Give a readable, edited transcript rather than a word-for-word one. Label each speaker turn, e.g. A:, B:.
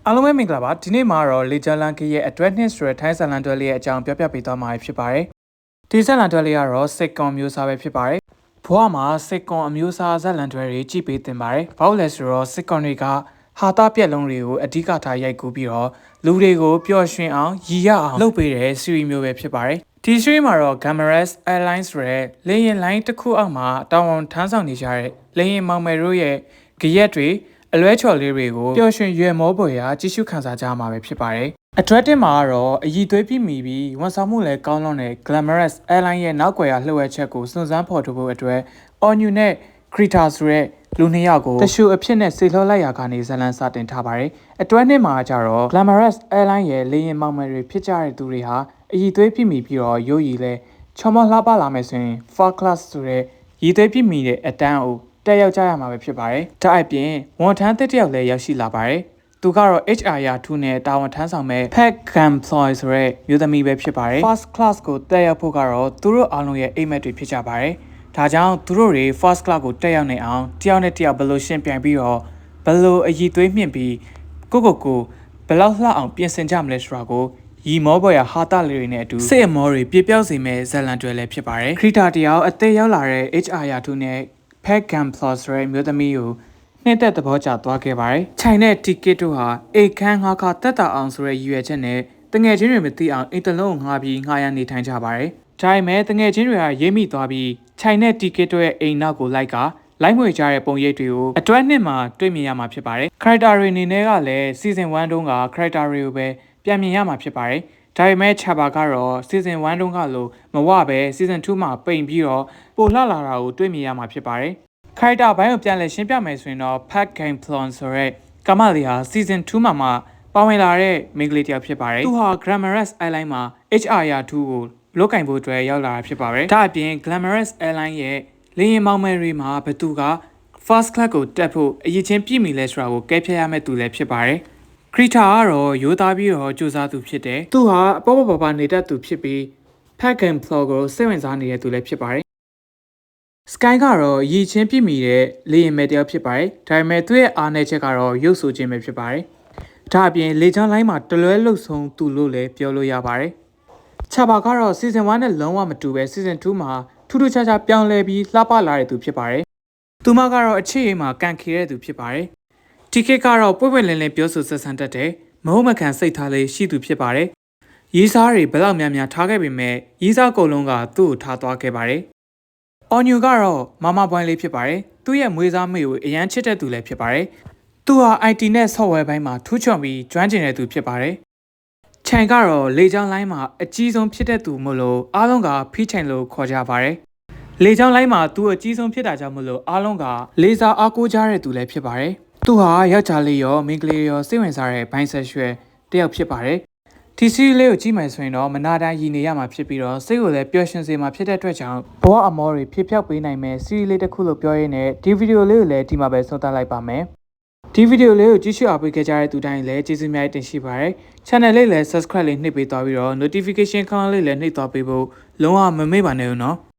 A: အားလုံးပဲမင်္ဂလာပါဒီနေ့မှာတော့လေဂျာလန်ကရဲ့အတွက်နှစ်ဆိုတဲ့ထိုင်းဇာလန်တွဲလေးရဲ့အကြောင်းပြောပြပေးသွားမှာဖြစ်ပါတယ်ဒီဇာလန်တွဲလေးကတော့စစ်ကွန်မျိုးစားပဲဖြစ်ပါတယ်ဘွားမှာစစ်ကွန်အမျိုးအစားဇာလန်တွဲတွေကြည့်ပေးတင်ပါတယ်ဘာလို့လဲဆိုတော့စစ်ကွန်တွေကဟာတာပြက်လုံးတွေကိုအဓိကထားရိုက်ကူးပြီးတော့လူတွေကိုပျော်ရွှင်အောင်ရည်ရအောင်လုပ်ပေးတဲ့စီရီမျိုးပဲဖြစ်ပါတယ်ဒီစီရီမှာတော့ Gamaras Airlines ဆိုတဲ့လေယာဉ်လိုင်းတစ်ခုအောက်မှာတာဝန်ထမ်းဆောင်နေကြတဲ့လေယာဉ်မောင်မယ်တို့ရဲ့ကြရက်တွေအလွဲချော်လေးတွေကိုပျော်ရွှင်ရွယ်မောပေါ်ရာကြည့်ရှုခံစားကြမှာပဲဖြစ်ပါတယ်။ Attractive မှာကတော့အည်သွေးပြမိပြီးဝန်ဆောင်မှုလည်းကောင်းလွန်တဲ့ Glamorous Airline ရဲ့နောက်ွယ်ရာလှုပ်ဝက်ချက်ကိုစွန့်စားဖော်ထုတ်ဖို့အတွက် Onyu နဲ့ Krita ဆိုတဲ့လူနှစ်ယောက်ကိုတရှူအဖြစ်နဲ့စေလှော်လိုက်ရာကနေဇလန်စတင်ထားပါတယ်။အတွဲနှစ်မှာကျတော့ Glamorous Airline ရဲ့လေယာဉ်မောင်မယ်တွေဖြစ်ကြတဲ့သူတွေဟာအည်သွေးပြမိပြီးတော့ရိုးရည်လဲချော်မလှပလာမယ်ဆိုရင် First Class ဆိုတဲ့ရည်သွေးပြမိတဲ့အတန်းကိုတက်ရောက်ကြရမှာပဲဖြစ်ပါတယ်။ဒါအပြင်ဝန်ထမ်းတစ်ယောက်လည်းရောက်ရှိလာပါတယ်။သူကတော့ HR ရာထူးနဲ့တာဝန်ထမ်းဆောင်မဲ့ Pet Employ ဆိုတဲ့မျိုးသမီးပဲဖြစ်ပါတယ်။ First Class ကိုတက်ရောက်ဖို့ကတော့သူတို့အားလုံးရဲ့အိမ်မက်တွေဖြစ်ကြပါတယ်။ဒါကြောင့်သူတို့တွေ First Class ကိုတက်ရောက်နေအောင်တယောက်နဲ့တယောက်ဘယ်လိုရှင်းပြိုင်ပြီးတော့ဘယ်လိုအည်သွေးမြင့်ပြီးကိုဘယ်လောက်လှအောင်ပြင်ဆင်ကြမလဲဆိုတာကိုရီမောပေါ်ရဟာတာလေးတွေနဲ့အတူစိတ်အမောတွေပြပြောက်စေမဲ့ဇလန်တွဲလည်းဖြစ်ပါတယ်။ခရီတာတယောက်အသက်ရောက်လာတဲ့ HR ရာထူးနဲ့Pet Employ ဆိုတဲ့မျိုးသမီးကိုနှစ်သက်သဘောကျသွားခဲ့ပါတယ်။ခြိုင်တဲ့ ticket တို့ဟာအိတ်ခမ်းငါးခါတက်တာအောင်ဆိုတဲ့ရည်ရွယ်ချက်နဲ့တငယ်ချင်းတွေမသိအောင်အိတ်တလုံးငှားပြီးငှားရနေထိုင်ကြပါတယ်။ဒါပေမဲ့တငယ်ချင်းတွေကရိပ်မိသွားပြီးခြိုင်တဲ့ ticket တို့ရဲ့အိမ်နောက်ကိုလိုက်မွေကြတဲ့ပုံရိပ်တွေကိုအတွဲနှစ်မှာတွေ့မြင်ရမှာဖြစ်ပါတယ်။ character တွေအနေနဲ့ကလည်း season 1တုန်းက character တွေကိုပဲပြန်မြင်ရမှာဖြစ်ပါတယ်။ဒါပေမဲ့ချာဘာကတော့ season 1တုန်းကလိုမဝပဲ season 2မှာပိန်ပြီးတော့ပိုလှလာတာကိုတွေ့မြင်ရမှာဖြစ်ပါတယ်။ character ဘိုင်းကိုပြန်လည်ရှင်းပြမယ်ဆိုရင်တော့ Pet Employ ဆိုတဲ့ကမလေးဟာ season 2မှာပါဝင်လာတဲ့မိန်းကလေးတစ်ယောက်ဖြစ်ပါတယ်။သူဟာ Glamorous Airline မှာ HR ရာထူးကိုလုတ်ကင်ဖို့အတွက်ရောက်လာတာဖြစ်ပါတယ်။ဒါအပြင် Glamorous Airline ရဲ့လေယာဉ်မောင်မယ်တွေမှာဘသူက First Class ကိုတက်ဖို့အရေးချင်းပြည့်မီလဲဆိုတာကိုကဲဖြတ်ရမယ့်သူလည်းဖြစ်ပါတယ်။ Krita ကတော့ရိုးသားပြီးတော့စူးစမ်းသူဖြစ်တယ်။သူဟာအပေါ်ပါနေတတ်သူဖြစ်ပြီး Pet Employ ကိုစိတ်ဝင်စားနေတဲ့သူလည်းဖြစ်ပါတယ်။ Sky ကတော့ရည်ချင်းပြည့်မီတဲ့လေယာဉ်မယ်တယောက်ဖြစ်ပါတယ်။ဒါပေမဲ့သူ့ရဲ့အားနည်းချက်ကတော့ရုပ်ဆိုခြင်းပဲဖြစ်ပါတယ်။ဒါအပြင်လေကြောင်းလိုင်းမှာတလွဲလှုပ်ဆုံးသူလို့လည်းပြောလို့ရပါတယ်။ချာဘာကတော့ season 1နဲ့လုံးဝမတူပဲ season 2မှာထူးထူးခြားခြားပြောင်းလဲပြီးလှပလာတဲ့သူဖြစ်ပါတယ်။သူမကတော့အခြေအိမ်မှာကန်ခေတဲ့သူဖြစ်ပါတယ်။ ticket ကတော့ပွင့်ပွင့်လင်းလင်းပြောဆိုဆက်ဆံတတ်တယ်။မဟုတ်မခံစိတ်ထားလေးရှိသူဖြစ်ပါတယ်။ရေးစားတွေဘယ်လောက်များများထားခဲ့ပေမဲ့ရေးစားကုန်လုံးကသူ့ကိုထားသွားခဲ့ပါတယ်။ Onyu ကတော့မမပွိုင်းလေးဖြစ်ပါတယ်။သူ့ရဲ့မွေးစားမေကိုအရန်ချစ်တဲ့သူလည်းဖြစ်ပါတယ်။သူဟာ IT နဲ့ software ဘိုင်းမှာထူးချွန်ပြီးကျွမ်းကျင်တဲ့သူဖြစ်ပါတယ်။ချိုင်ကတော့လေကြောင်းလိုင်းမှာအကြီးဆုံးဖြစ်တဲ့သူမို့လို့အားလုံးကဖိချိုင်လို့ခေါ်ကြပါတယ်။လေကြောင်းလိုင်းမှာသူအကြီးဆုံးဖြစ်တာကြောင့်မို့လို့အားလုံးကလေးစားအားကိုးကြတဲ့သူလည်းဖြစ်ပါတယ်။သူဟာယောက်ျားလေးရောမိန်းကလေးရောစိတ်ဝင်စားတဲ့ဘိုင်းဆက်ရွှဲတယောက်ဖြစ်ပါတယ်။ဒီစီးလေးကိုကြည့်မယ်ဆိုရင်တော့မနာတိုင်းရည်နေရမှာဖြစ်ပြီးတော့စိတ်ကိုလည်းပျော်ရွှင်စေမှာဖြစ်တဲ့အတွက်ကြောင့်ဘဝအမောတွေဖြစ်ဖြောက်ပေးနိုင်မဲ့စီးရီးလေးတစ်ခုလို့ပြောရင်းနဲ့ဒီဗီဒီယိုလေးကိုလည်းဒီမှာပဲဆုံးသတ်လိုက်ပါမယ်။ဒီဗီဒီယိုလေးကိုကြည့်ရှုအားပေးခဲ့ကြတဲ့သူတိုင်းလည်းကျေးဇူးများတင်ရှိပါတယ်။ Channel လေးလည်း Subscribe လေးနှိပ်ပေးသွားပြီးတော့ Notification ခေါင်းလေးလည်းနှိပ်သွားပေးဖို့လုံးဝမမေ့ပါနဲ့ဦးနော်။